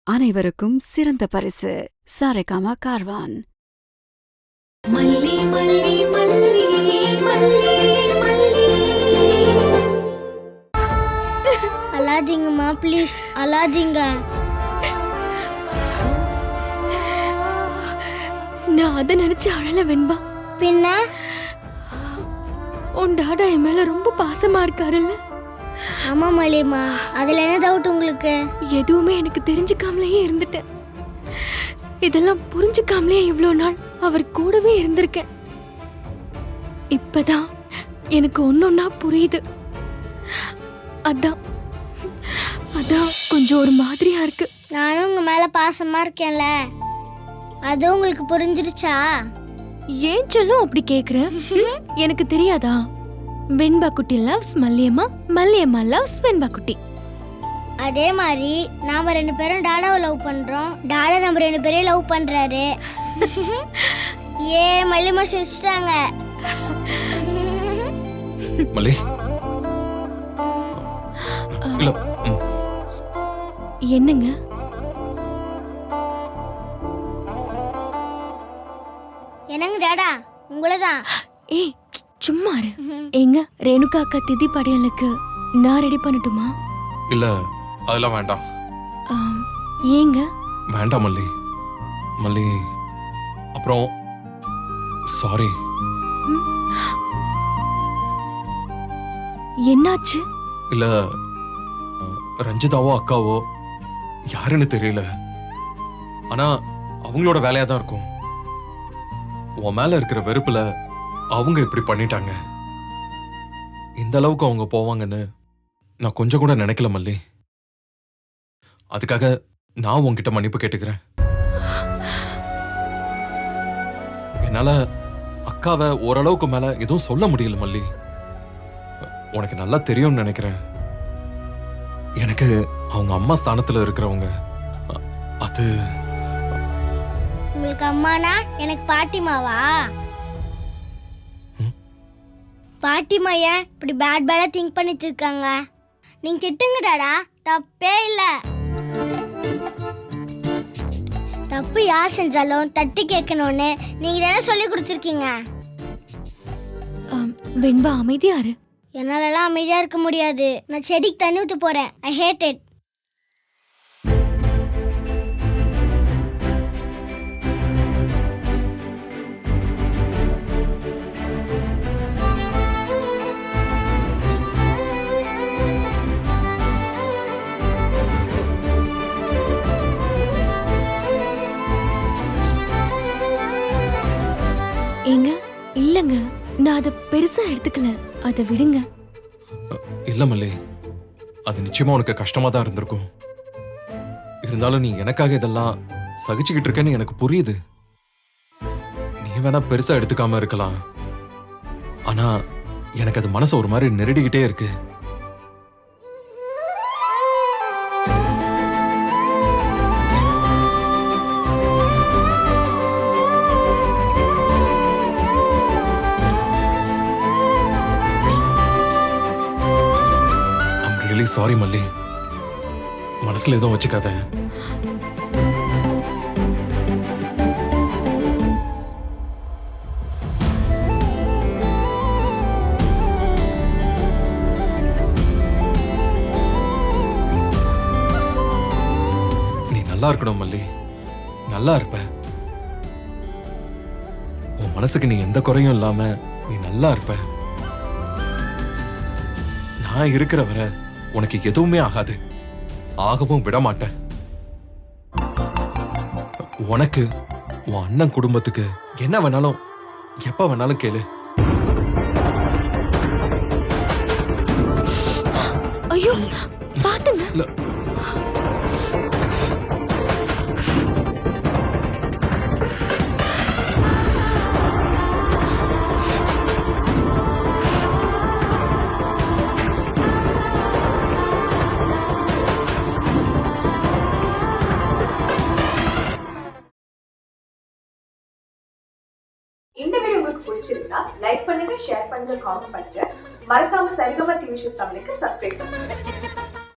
அனைவருக்கும் சிறந்த பரிசு சாரேகாமா கார்வான். மல்லி மல்லி மல்லி மல்லி மல்லி. அழாதீங்கம்மா ப்ளீஸ், அழாதீங்க. நான் அதை நினைச்சு அழல வெண்பா. பின்ன உன் டாடா என் மேல ரொம்ப பாசமா இருக்காருல்ல. ஆமா மல்லியம்மா, அதுல என்ன டவுட் உங்களுக்கு? எதுவுமே எனக்கு தெரிஞ்சுக்காமலேயே இருந்துட்டேன். இதெல்லாம் புரிஞ்சுக்காமலே இவ்வளவு நாள் அவர் கூடவே இருந்திருக்கேன். இப்பதான் எனக்கு ஒன்னொன்னா புரியுது. அதான் அதான் கொஞ்சம் ஒரு மாதிரியா இருக்கு. நானும் உங்க மேல பாசமா இருக்கேன்ல, அது உங்களுக்கு புரிஞ்சிருச்சா? ஏன் சொல்லும் அப்படி கேக்குற? எனக்கு தெரியாதா? வெண்பா குட்டி லவ்ஸ் மல்லியம்மா, மல்லியம்மா லவ்ஸ் வெண்பா குட்டி. அதே மாதிரி நாம 2 பேரும் டாடாவை லவ் பண்றோம், டாடா நம்ம 2 பேரையும் லவ் பண்றாரு. ஏ மல்லியம்மா சிரிச்சிட்டாங்க. மல்லி இல்ல என்னங்க? என்னங்க டாடா, உங்களதான். ஏய் சும்மா இரு. எங்க ரேணுகா அக்கா திதி படையலுக்கு நான் ரெடி பண்ணட்டுமா? இல்ல அதெல்லாம் வேண்டாம். ஏங்க? வேண்டாம் மல்லி. மல்லி அப்புறம் சாரி. என்னாச்சு? இல்ல ரஞ்சிதாவோ அக்காவோ யாருன்னு தெரியல, ஆனா அவங்களோட வேலையா தான் இருக்கும். உன் மேல இருக்கிற வெறுப்புல அவங்க இப்படி பண்ணிட்டாங்க. இந்த அளவுக்கு அவங்க போவாங்கன்னு நான் கொஞ்சம் கூட நினைக்கல மல்லி. அதுக்காக நான் உன்கிட்ட மன்னிப்பு கேட்டுக்கிறேன். என்னால அக்காவை ஓரளவுக்கு மேல எதுவும் சொல்ல முடியல மல்லி. உனக்கு நல்லா தெரியும்னு நினைக்கிறேன். எனக்கு அவங்க அம்மா ஸ்தானத்துல இருக்கிறவங்க. அது உங்களுக்கு அம்மானா எனக்கு பாட்டிமாவா? பாட்டிமா ஏன் இப்படி பேடா திங்க் பண்ணிட்டு இருக்காங்க? நீங்க திட்டுங்க டாடா, தப்பே இல்ல. தப்பு யார் செஞ்சாலும் தட்டி கேட்கணும்னு நீங்க தானே சொல்லி கொடுத்துருக்கீங்க. வெண்பா அமைதியாரு. என்னாலலாம் அமைதியா இருக்க முடியாது. நான் செடிக்கு தண்ணி ஊத்த போறேன். ஐ ஹேட் இட். ஏங்க இல்லங்க, நான் அதை பெருசா எடுத்துக்கல. அதை விடுங்க. இல்ல மல்லி, அது நிச்சயமா உனக்கு கஷ்டமா தான் இருந்திருக்கும். இருந்தாலும் நீ எனக்காக இதெல்லாம் சகிச்சுக்கிட்டு இருக்கேன்னு எனக்கு புரியுது. நீ வேணா பெருசா எடுத்துக்காம இருக்கலாம், ஆனா எனக்கு அது மனசை ஒரு மாதிரி நெருடிக்கிட்டே இருக்கு. சாரி மல்லி, மனசுல எதுவும் வச்சுக்காத. நீ நல்லா இருக்கணும் மல்லி, நல்லா இருப்ப. உன் மனசுக்கு நீ எந்த குறையும் இல்லாம நீ நல்லா இருப்ப. நான் இருக்கிற வரை உனக்கு எதுவுமே ஆகாது, ஆகவும் விட மாட்டேன். உனக்கு உன் அண்ணன் குடும்பத்துக்கு என்ன வேணாலும் எப்ப வேணாலும் கேளு. ஐயோ பாத்துங்க. இந்த வீடியோ உங்களுக்கு பிடிச்சிருந்தா லைக் பண்ணுங்க, ஷேர் பண்ணுங்க, காமெண்ட் பண்ணுங்க. மறக்காம சரிகமா டிவி ஷோஸ் தமிழுக்கு சப்ஸ்கிரைப் பண்ணுங்க.